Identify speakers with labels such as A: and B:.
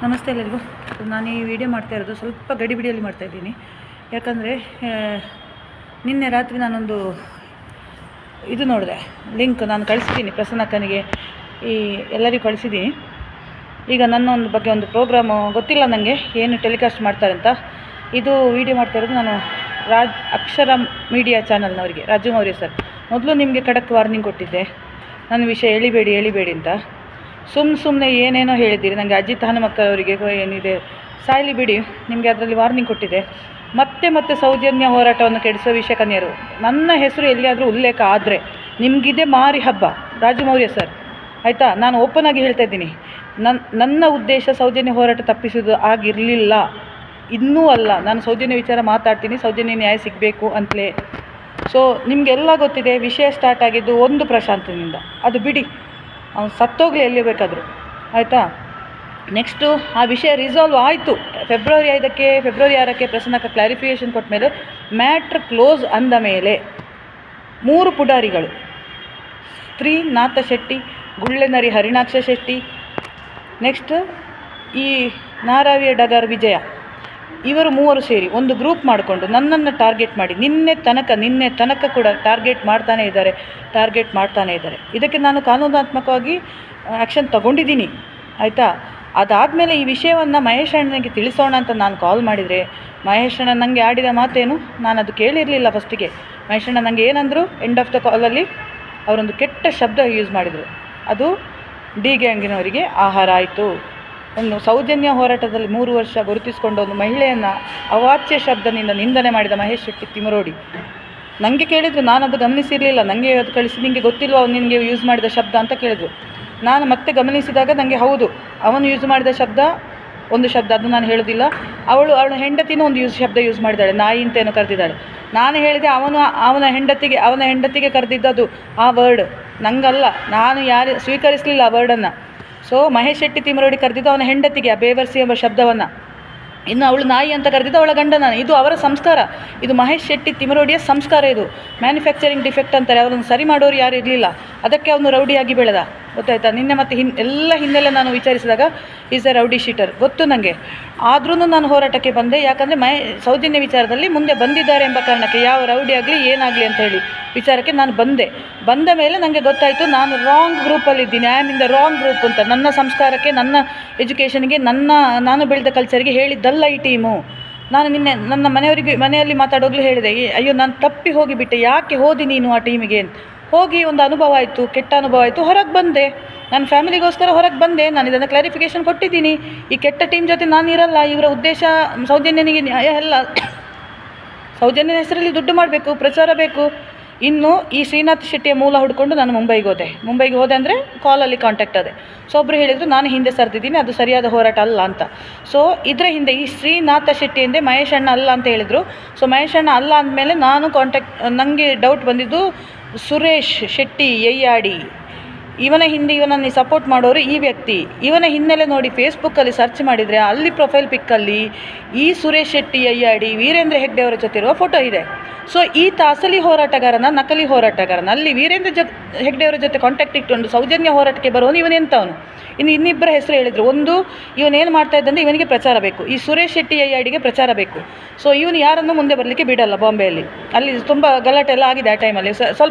A: ನಮಸ್ತೆ ಎಲ್ಲರಿಗೂ. ನಾನು ಈ ವಿಡಿಯೋ ಮಾಡ್ತಾ ಇರೋದು ಸ್ವಲ್ಪ ಗಡಿಬಿಡಿಯಲ್ಲಿ ಮಾಡ್ತಾಯಿದ್ದೀನಿ. ಯಾಕಂದರೆ ನಿನ್ನೆ ರಾತ್ರಿ ನಾನೊಂದು ಇದು ನೋಡಿದೆ, ಲಿಂಕ್ ನಾನು ಕಳಿಸಿದ್ದೀನಿ ಪ್ರಸನ್ನಕ್ಕನಿಗೆ, ಈ ಎಲ್ಲರಿಗೂ ಕಳಿಸಿದ್ದೀನಿ. ಈಗ ನನ್ನ ಒಂದು ಬಗ್ಗೆ ಒಂದು ಪ್ರೋಗ್ರಾಮು ಗೊತ್ತಿಲ್ಲ ನನಗೆ ಏನು ಟೆಲಿಕಾಸ್ಟ್ ಮಾಡ್ತಾರೆ ಅಂತ. ಇದು ವಿಡಿಯೋ ಮಾಡ್ತಾ ಇರೋದು ನಾನು ಅಕ್ಷರ ಮೀಡಿಯಾ ಚಾನಲ್ನವರಿಗೆ, ರಾಜು ಮೌರ್ಯ ಸರ್. ಮೊದಲು ನಿಮಗೆ ಖಡಕ್ ವಾರ್ನಿಂಗ್ ಕೊಟ್ಟಿದ್ದೆ, ನನ್ನ ವಿಷಯ ಎಳಿಬೇಡಿ ಅಂತ. ಸುಮ್ಮನೆ ಏನೇನೋ ಹೇಳಿದ್ದೀರಿ. ನನಗೆ ಅಜಿತ್ ಹನುಮಕ್ಕವರಿಗೆ ಏನಿದೆ ಸಾಯಲಿ ಬಿಡಿ, ನಿಮಗೆ ಅದರಲ್ಲಿ ವಾರ್ನಿಂಗ್ ಕೊಟ್ಟಿದೆ. ಮತ್ತೆ ಸೌಜನ್ಯ ಹೋರಾಟವನ್ನು ಕೆಡಿಸೋ ವಿಷಯ ಕನ್ಯರು ನನ್ನ ಹೆಸರು ಎಲ್ಲಿಯಾದರೂ ಉಲ್ಲೇಖ ಆದರೆ ನಿಮಗಿದೆ ಮಾರಿ ಹಬ್ಬ. ರಾಜು ಮೌರ್ಯ ಸರ್, ಆಯಿತಾ? ನಾನು ಓಪನ್ ಆಗಿ ಹೇಳ್ತಾ ಇದ್ದೀನಿ, ನನ್ನ ಉದ್ದೇಶ ಸೌಜನ್ಯ ಹೋರಾಟ ತಪ್ಪಿಸೋದು ಆಗಿರಲಿಲ್ಲ, ಇನ್ನೂ ಅಲ್ಲ. ನಾನು ಸೌಜನ್ಯ ವಿಚಾರ ಮಾತಾಡ್ತೀನಿ, ಸೌಜನ್ಯ ನ್ಯಾಯ ಸಿಗಬೇಕು ಅಂತಲೇ. ಸೊ ನಿಮಗೆಲ್ಲ ಗೊತ್ತಿದೆ, ವಿಷಯ ಸ್ಟಾರ್ಟ್ ಆಗಿದ್ದು ಒಂದು ಪ್ರಶಾಂತನಿಂದ. ಅದು ಬಿಡಿ, ಅವ್ನು ಸತ್ತೋಗ್ಲಿ ಎಲ್ಲಿ ಬೇಕಾದರೂ, ಆಯಿತಾ? ನೆಕ್ಸ್ಟು ಆ ವಿಷಯ ರಿಸಾಲ್ವ್ ಆಯಿತು. ಫೆಬ್ರವರಿ 6ಕ್ಕೆ ಪ್ರಸನ್ನಕ್ಕೆ ಕ್ಲಾರಿಫಿಕೇಷನ್ ಕೊಟ್ಟ ಮೇಲೆ ಮ್ಯಾಟ್ರ್ ಕ್ಲೋಸ್ ಅಂದ ಮೇಲೆ 3 ಪುಡಾರಿಗಳು, ಶ್ರೀನಾಥ ಶೆಟ್ಟಿ, ಗುಳ್ಳೆನರಿ ಹರಿಣಾಕ್ಷ ಶೆಟ್ಟಿ, ನೆಕ್ಸ್ಟ್ ಈ ನಾರಾವಿಯ ಡಗಾರ್ ವಿಜಯ, ಇವರು 3 ಸೇರಿ ಒಂದು ಗ್ರೂಪ್ ಮಾಡಿಕೊಂಡು ನನ್ನನ್ನು ಟಾರ್ಗೆಟ್ ಮಾಡಿ ನಿನ್ನೆ ತನಕ ಕೂಡ ಟಾರ್ಗೆಟ್ ಮಾಡ್ತಾನೇ ಇದ್ದಾರೆ. ಇದಕ್ಕೆ ನಾನು ಕಾನೂನಾತ್ಮಕವಾಗಿ ಆ್ಯಕ್ಷನ್ ತಗೊಂಡಿದ್ದೀನಿ, ಆಯಿತಾ? ಅದಾದಮೇಲೆ ಈ ವಿಷಯವನ್ನು ಮಹೇಶ್ ಅಣ್ಣನಿಗೆ ತಿಳಿಸೋಣ ಅಂತ ನಾನು ಕಾಲ್ ಮಾಡಿದರೆ, ಮಹೇಶ್ ಅಣ್ಣ ನನಗೆ ಆಡಿದ ಮಾತೇನು, ನಾನು ಅದು ಕೇಳಿರಲಿಲ್ಲ ಫಸ್ಟಿಗೆ. ಮಹೇಶ್ ಅಣ್ಣ ನನಗೆ ಏನಂದರು, ಎಂಡ್ ಆಫ್ ದ ಕಾಲಲ್ಲಿ ಅವರೊಂದು ಕೆಟ್ಟ ಶಬ್ದ ಯೂಸ್ ಮಾಡಿದರು. ಅದು ಡಿ ಗ್ಯಾಂಗಿನವರಿಗೆ ಆಹಾರ ಆಯಿತು. ಒಂದು ಸೌಜನ್ಯ ಹೋರಾಟದಲ್ಲಿ 3 ವರ್ಷ ಗುರುತಿಸಿಕೊಂಡು ಒಂದು ಮಹಿಳೆಯನ್ನು ಅವಾಚ್ಯ ಶಬ್ದದಿಂದ ನಿಂದನೆ ಮಾಡಿದ ಮಹೇಶ್ ಶೆಟ್ಟಿ ತಿಮರೋಡಿ ನನಗೆ ಕೇಳಿದರು. ನಾನು ಅದು ಗಮನಿಸಿರಲಿಲ್ಲ, ನನಗೆ ಅದು ಕಳಿಸಿ ನಿಮಗೆ ಗೊತ್ತಿಲ್ವ ಅವ್ನು ನಿನಗೆ ಯೂಸ್ ಮಾಡಿದ ಶಬ್ದ ಅಂತ ಕೇಳಿದರು. ನಾನು ಮತ್ತೆ ಗಮನಿಸಿದಾಗ ನನಗೆ ಹೌದು, ಅವನು ಯೂಸ್ ಮಾಡಿದ ಒಂದು ಶಬ್ದ ಅದು ನಾನು ಹೇಳೋದಿಲ್ಲ. ಅವಳ ಹೆಂಡತಿನೂ ಒಂದು ಶಬ್ದ ಯೂಸ್ ಮಾಡಿದ್ದಾಳೆ, ನಾಯಿ ಅಂತೇನೋ ಕರೆದಿದ್ದಾಳೆ. ನಾನು ಹೇಳಿದೆ ಅವನ ಹೆಂಡತಿಗೆ ಕರೆದಿದ್ದದು ಆ ವರ್ಡ್, ನನಗಲ್ಲ. ನಾನು ಸ್ವೀಕರಿಸಲಿಲ್ಲ ಆ ವರ್ಡನ್ನು. ಸೊ ಮಹೇಶ್ ಶೆಟ್ಟಿ ತಿಮರೋಡಿ ಕರೆದಿದ್ದು ಅವನ ಹೆಂಡತಿಗೆ ಆ ಬೇವರ್ಸಿ ಎಂಬ ಶಬ್ದವನ್ನು. ಇನ್ನು ಅವಳು ನಾಯಿ ಅಂತ ಕರೆದಿದ್ದು ಅವಳ ಗಂಡನ. ಇದು ಅವರ ಸಂಸ್ಕಾರ, ಇದು ಮಹೇಶ್ ಶೆಟ್ಟಿ ತಿಮರೋಡಿಯ ಸಂಸ್ಕಾರ. ಇದು ಮ್ಯಾನುಫ್ಯಾಕ್ಚರಿಂಗ್ ಡಿಫೆಕ್ಟ್ ಅಂತಾರೆ. ಅವರನ್ನು ಸರಿ ಮಾಡೋರು ಯಾರು ಇರಲಿಲ್ಲ, ಅದಕ್ಕೆ ಅವನು ರೌಡಿಯಾಗಿ ಬೆಳೆದ, ಗೊತ್ತಾಯ್ತಾ? ನಿನ್ನೆ ಮತ್ತೆ ಎಲ್ಲ ಹಿನ್ನೆಲೆ ನಾನು ವಿಚಾರಿಸಿದಾಗ ಈಸ್ ಎ ರೌಡಿ ಶೀಟರ್ ಗೊತ್ತು ನನಗೆ. ಆದ್ರೂ ನಾನು ಹೋರಾಟಕ್ಕೆ ಬಂದೆ, ಯಾಕಂದರೆ ಸೌಜನ್ಯ ವಿಚಾರದಲ್ಲಿ ಮುಂದೆ ಬಂದಿದ್ದಾರೆ ಎಂಬ ಕಾರಣಕ್ಕೆ, ಯಾವ ರೌಡಿ ಆಗಲಿ ಏನಾಗಲಿ ಅಂತ ಹೇಳಿ ವಿಚಾರಕ್ಕೆ ನಾನು ಬಂದ ಮೇಲೆ ನನಗೆ ಗೊತ್ತಾಯಿತು ನಾನು ರಾಂಗ್ ಗ್ರೂಪಲ್ಲಿದ್ದೀನಿ. I am in the wrong group ಅಂತ. ನನ್ನ ಸಂಸ್ಕಾರಕ್ಕೆ, ನನ್ನ ಎಜುಕೇಷನ್ಗೆ, ನಾನು ಬೆಳೆದ ಕಲ್ಚರ್ಗೆ ಹೇಳಿದ್ದಲ್ಲ ಈ ಟೀಮು. ನಾನು ನಿನ್ನೆ ನನ್ನ ಮನೆಯಲ್ಲಿ ಮಾತಾಡೋಗ್ಲೂ ಹೇಳಿದೆ, ಅಯ್ಯೋ ನಾನು ತಪ್ಪಿ ಹೋಗಿಬಿಟ್ಟೆ, ಯಾಕೆ ಹೋದಿ ನೀನು ಆ ಟೀಮಿಗೆ ಅಂತ. ಹೋಗಿ ಒಂದು ಅನುಭವ ಆಯಿತು, ಕೆಟ್ಟ ಅನುಭವ ಆಯಿತು, ಹೊರಗೆ ಬಂದೆ. ನನ್ನ ಫ್ಯಾಮಿಲಿಗೋಸ್ಕರ ಹೊರಗೆ ಬಂದೆ. ನಾನು ಇದನ್ನು ಕ್ಲಾರಿಫಿಕೇಷನ್ ಕೊಟ್ಟಿದ್ದೀನಿ. ಈ ಕೆಟ್ಟ ಟೀಮ್ ಜೊತೆ ನಾನು ಇರಲ್ಲ. ಇವರ ಉದ್ದೇಶ ಸೌಜನ್ಯನಿಗೆ ನ್ಯಾಯ ಅಲ್ಲ, ಸೌಜನ್ಯನ ಹೆಸರಲ್ಲಿ ದುಡ್ಡು ಮಾಡಬೇಕು, ಪ್ರಚಾರ ಬೇಕು. ಇನ್ನು ಈ ಶ್ರೀನಾಥ್ ಶೆಟ್ಟಿಯ ಮೂಲ ಹುಡ್ಕೊಂಡು ನಾನು ಮುಂಬೈಗೆ ಹೋದೆ ಅಂದರೆ ಕಾಲಲ್ಲಿ ಕಾಂಟ್ಯಾಕ್ಟ್ ಅದೇ. ಸೊ ಒಬ್ಬರು ಹೇಳಿದರು ನಾನು ಹಿಂದೆ ಸರಿದಿದ್ದೀನಿ, ಅದು ಸರಿಯಾದ ಹೋರಾಟ ಅಲ್ಲ ಅಂತ. ಸೊ ಇದರ ಹಿಂದೆ ಈ ಶ್ರೀನಾಥ ಶೆಟ್ಟಿ ಹಿಂದೆ ಮಹೇಶ್ ಅಣ್ಣ ಅಲ್ಲ ಅಂತ ಹೇಳಿದರು. ಸೊ ಮಹೇಶ್ ಅಣ್ಣ ಅಲ್ಲ ಅಂದಮೇಲೆ ನನಗೆ ಡೌಟ್ ಬಂದಿದ್ದು ಸುರೇಶ್ ಶೆಟ್ಟಿ ಯಯ್ಯಾಡಿ, ಇವನ ಹಿಂದೆ ಇವನನ್ನು ಸಪೋರ್ಟ್ ಮಾಡೋರು ಈ ವ್ಯಕ್ತಿ. ಇವನ ಹಿನ್ನೆಲೆ ನೋಡಿ ಫೇಸ್ಬುಕ್ಕಲ್ಲಿ ಸರ್ಚ್ ಮಾಡಿದರೆ ಅಲ್ಲಿ ಪ್ರೊಫೈಲ್ ಪಿಕ್ಕಲ್ಲಿ ಈ ಸುರೇಶ್ ಶೆಟ್ಟಿ ಯಯ್ಯಾಡಿ ವೀರೇಂದ್ರ ಹೆಗ್ಡೆ ಅವರ ಜೊತೆ ಇರುವ ಫೋಟೋ ಇದೆ. ಸೊ ಈತ ಅಸಲಿ ಹೋರಾಟಗಾರನ, ನಕಲಿ ಹೋರಾಟಗಾರನ. ಅಲ್ಲಿ ವೀರೇಂದ್ರ ಹೆಗ್ಡೆ ಅವರ ಜೊತೆ ಕಾಂಟ್ಯಾಕ್ಟ್ ಇಟ್ಟುಕೊಂಡು ಸೌಜನ್ಯ ಹೋರಾಟಕ್ಕೆ ಬರೋನು ಇವನೆಂಥವನು. ಇನ್ನಿಬ್ಬರ ಹೆಸರು ಹೇಳಿದರು. ಒಂದು, ಇವನೇನು ಮಾಡ್ತಾ ಇದ್ದಂದರೆ ಇವನಿಗೆ ಪ್ರಚಾರ ಬೇಕು, ಈ ಸುರೇಶ್ ಶೆಟ್ಟಿ ಯಯ್ಯಾಡಿಗೆ ಪ್ರಚಾರ ಬೇಕು. ಸೊ ಇವನು ಯಾರನ್ನು ಮುಂದೆ ಬರಲಿಕ್ಕೆ ಬಿಡಲ್ಲ ಬಾಂಬೆಯಲ್ಲಿ. ಅಲ್ಲಿ ತುಂಬ ಗಲಾಟೆ ಎಲ್ಲ ಆಗಿದೆ ಆ ಟೈಮಲ್ಲಿ. ಸ್ವಲ್ಪ